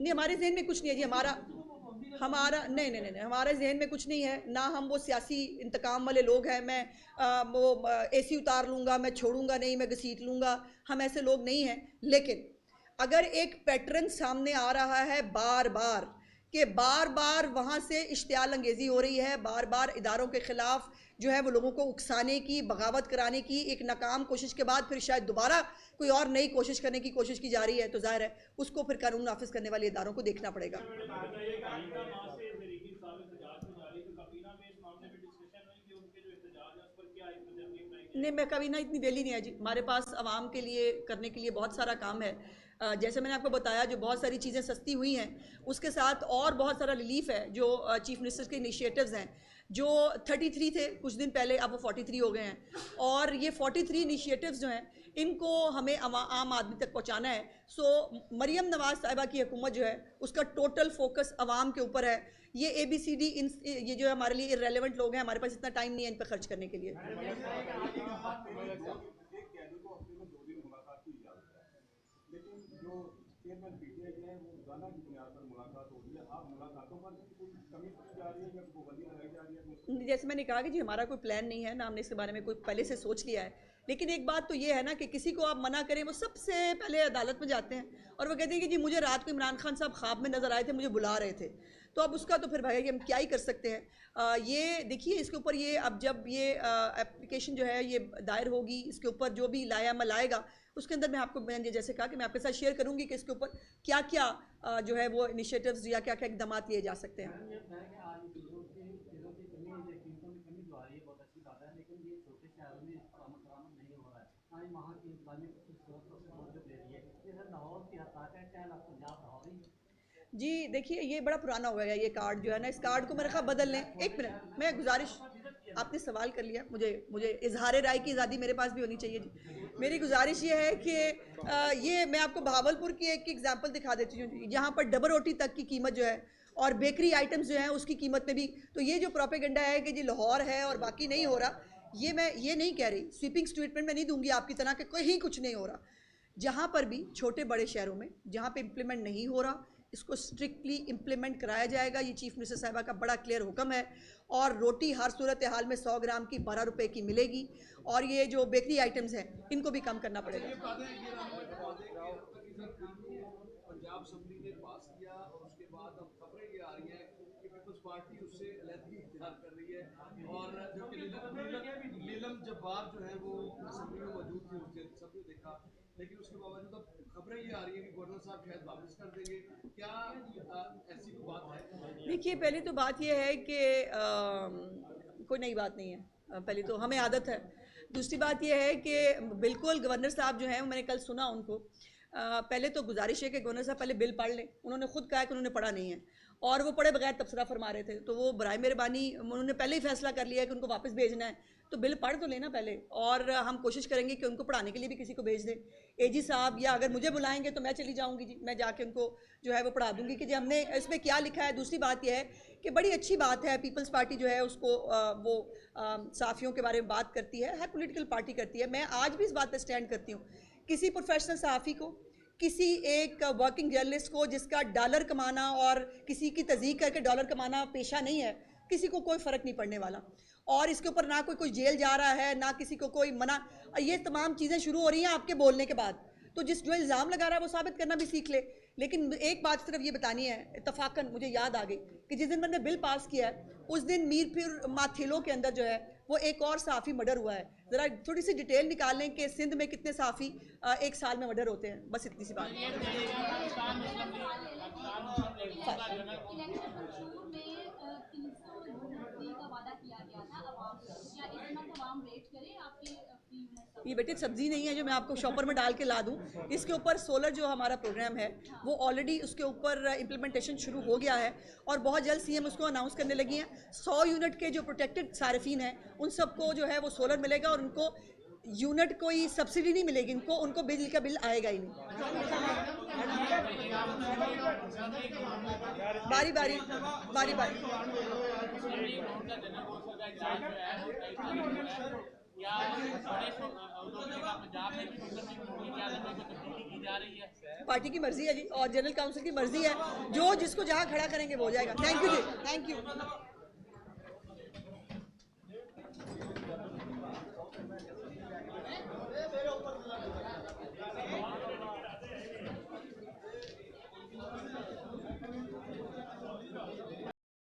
नहीं, हमारे जहन में कुछ नहीं है जी। हमारा हमारा नहीं नहीं नहीं नहीं, हमारे जहन में कुछ नहीं है ना। हम वो सियासी इंतकाम वाले लोग हैं। मैं वो एसी उतार लूँगा, मैं छोड़ूंगा नहीं, मैं घसीट लूँगा, हम ऐसे लोग नहीं हैं। लेकिन अगर एक पैटर्न सामने आ रहा है बार बार कि बार बार वहाँ से इश्तियाल अंगेज़ी हो रही है, बार बार इदारों के ख़िलाफ़ जो है वो लोगों को उकसाने की, बगावत कराने की एक नाकाम कोशिश के बाद फिर शायद दोबारा कोई और नई कोशिश करने की कोशिश की जा रही है, तो जाहिर है उसको फिर कानून नाफिज करने वाले इदारों को देखना पड़ेगा। नहीं, मैं कभी ना इतनी वेली नहीं है जी। हमारे पास आवाम के लिए करने के लिए बहुत सारा काम है। जैसे मैंने आपको बताया, जो बहुत सारी चीज़ें सस्ती हुई हैं, उसके साथ और बहुत सारा रिलीफ है जो चीफ मिनिस्टर के इनिशिएटिव्स हैं, जो 33 थे कुछ दिन पहले, अब वो 43 हो गए हैं। और ये 43 इनिशिएटिव्स जो हैं, इनको हमें आम आदमी तक पहुंचाना है। सो मरियम नवाज साहिबा की हुकूमत जो है उसका टोटल फोकस आवाम के ऊपर है। ये ABCD ये जो हमारे लिए इररेलेवेंट लोग हैं, हमारे पास इतना टाइम नहीं है इन पर खर्च करने के लिए। जैसे मैंने कहा कि जी हमारा कोई प्लान नहीं है ना, हमने इसके बारे में कोई पहले से सोच लिया है। लेकिन एक बात तो ये है ना कि किसी को आप मना करें, वो सबसे पहले अदालत में जाते हैं और वो कहते हैं कि जी मुझे रात को इमरान खान साहब ख्वाब में नजर आए थे, मुझे बुला रहे थे। तो अब उसका तो फिर भाई हम क्या ही कर सकते हैं। ये देखिए, इसके ऊपर ये अब जब ये एप्लीकेशन जो है ये दायर होगी, इसके ऊपर जो भी लायामल आएगा उसके अंदर मैं आपको, मैंने जैसे कहा कि मैं आपके साथ शेयर करूंगी कि इसके ऊपर क्या क्या जो है वो इनिशिएटिव्स या क्या क्या इकदाम लिए जा सकते हैं। जी देखिए, ये बड़ा पुराना हो गया ये कार्ड जो है ना, इस कार्ड को मेरे ख्याल बदल लें। एक मिनट, मैं गुजारिश, आपने सवाल कर लिया, मुझे मुझे इजहार राय की आज़ादी मेरे पास भी होनी चाहिए जी। मेरी गुजारिश ये है कि ये मैं आपको भावलपुर की एक एग्जांपल दिखा देती हूँ, यहाँ पर डबल रोटी तक की कीमत जो है और बेकरी आइटम्स जो हैं उसकी कीमत में भी। तो ये जो प्रोपेगेंडा है कि जी लाहौर है और बाकी नहीं हो रहा, ये मैं ये नहीं कह रही, स्वीपिंग स्टेटमेंट में नहीं दूंगी आपकी तरह के कहीं कुछ नहीं हो रहा। जहाँ पर भी छोटे बड़े शहरों में जहाँ पे इम्प्लीमेंट नहीं हो रहा, इसको स्ट्रिक्टली इम्प्लीमेंट कराया जाएगा। ये चीफ मिनिस्टर साहिबा का बड़ा क्लियर हुक्म है। और रोटी हर सूरत हाल में 100 ग्राम की 12 रुपए की मिलेगी। और ये जो बेकरी आइटम्स हैं इनको भी कम करना पड़ेगा। पंजाब असेंबली ने पास किया और उसके बाद अब खबरें ये आ रही हैं कि पीपल्स पार्टी उससे अलहदगी इख्तियार कर रही है। और जबकि नीलम जब्बार जो है वो असेंबली में मौजूद थी, उसने सबने देखा, लेकिन उसके बावजूद अब खबरें ये आ रही है कि गवर्नर साहब शायद वापस कर देंगे। क्या ऐसी कोई बात है? देखिए, पहले तो बात यह है कि कोई नई बात नहीं है, पहले तो हमें आदत है। दूसरी बात यह है कि बिल्कुल गवर्नर साहब जो हैं, मैंने कल सुना उनको, पहले तो गुजारिश है कि गवर्नर साहब पहले बिल पढ़ लें। उन्होंने खुद कहा कि उन्होंने पढ़ा नहीं है और वो पढ़े बगैर तबसरा फरमा रहे थे। तो वो बराए मेहरबानी, उन्होंने पहले ही फैसला कर लिया है कि उनको वापस भेजना है, तो बिल पढ़ तो लेना पहले। और हम कोशिश करेंगे कि उनको पढ़ाने के लिए भी किसी को भेज दें। AG साहब, या अगर मुझे बुलाएंगे तो मैं चली जाऊँगी जी, मैं जाके उनको जो है वो पढ़ा दूँगी कि जी हमने इसमें क्या लिखा है। दूसरी बात यह है कि बड़ी अच्छी बात है, पीपल्स पार्टी जो है उसको वो साफ़ियों के बारे में बात करती है, हर पोलिटिकल पार्टी करती है। मैं आज भी इस बात पर स्टैंड करती हूँ, किसी प्रोफेशनल सहाफ़ी को, किसी एक वर्किंग जर्नलिस्ट को जिसका डॉलर कमाना और किसी की तज़ीक करके डॉलर कमाना पेशा नहीं है, किसी को कोई फ़र्क नहीं पड़ने वाला। और इसके ऊपर ना कोई जेल जा रहा है, ना किसी को कोई मना। ये तमाम चीज़ें शुरू हो रही हैं आपके बोलने के बाद। तो जो इल्ज़ाम लगा रहा है वो साबित करना भी सीख ले। लेकिन एक बात सिर्फ ये बतानी है, इत्तफाकन मुझे याद आ गई कि जिस दिन मैंने बिल पास किया है उस दिन मीरपुर माथेलो के अंदर जो है वो एक और सहाफ़ी मर्डर हुआ है। ज़रा थोड़ी सी डिटेल निकाल लें कि सिंध में कितने सहाफ़ी एक साल में मर्डर होते हैं, बस इतनी सी बात। ये बेटे सब्जी नहीं है जो मैं आपको शॉपर में डाल के ला दूं। इसके ऊपर सोलर जो हमारा प्रोग्राम है वो ऑलरेडी उसके ऊपर इम्प्लीमेंटेशन शुरू हो गया है और बहुत जल्द CM उसको अनाउंस करने लगी हैं। 100 यूनिट के जो प्रोटेक्टेड सार्फिन हैं उन सबको जो है वो सोलर मिलेगा और उनको यूनिट कोई सब्सिडी नहीं मिलेगी, इनको उनको बिजली का बिल आएगा ही नहीं। बारी बारी बारी बारी क्या गणेश औद्योगिक निगम पंजाब में भी मुंतकिल होंगी, क्या लंबे को तब्दीली की जा रही है? पार्टी की मर्जी है जी और जनरल काउंसिल की मर्जी है, जो जिसको जहाँ खड़ा करेंगे वो हो जाएगा। Thank you ji, thank you.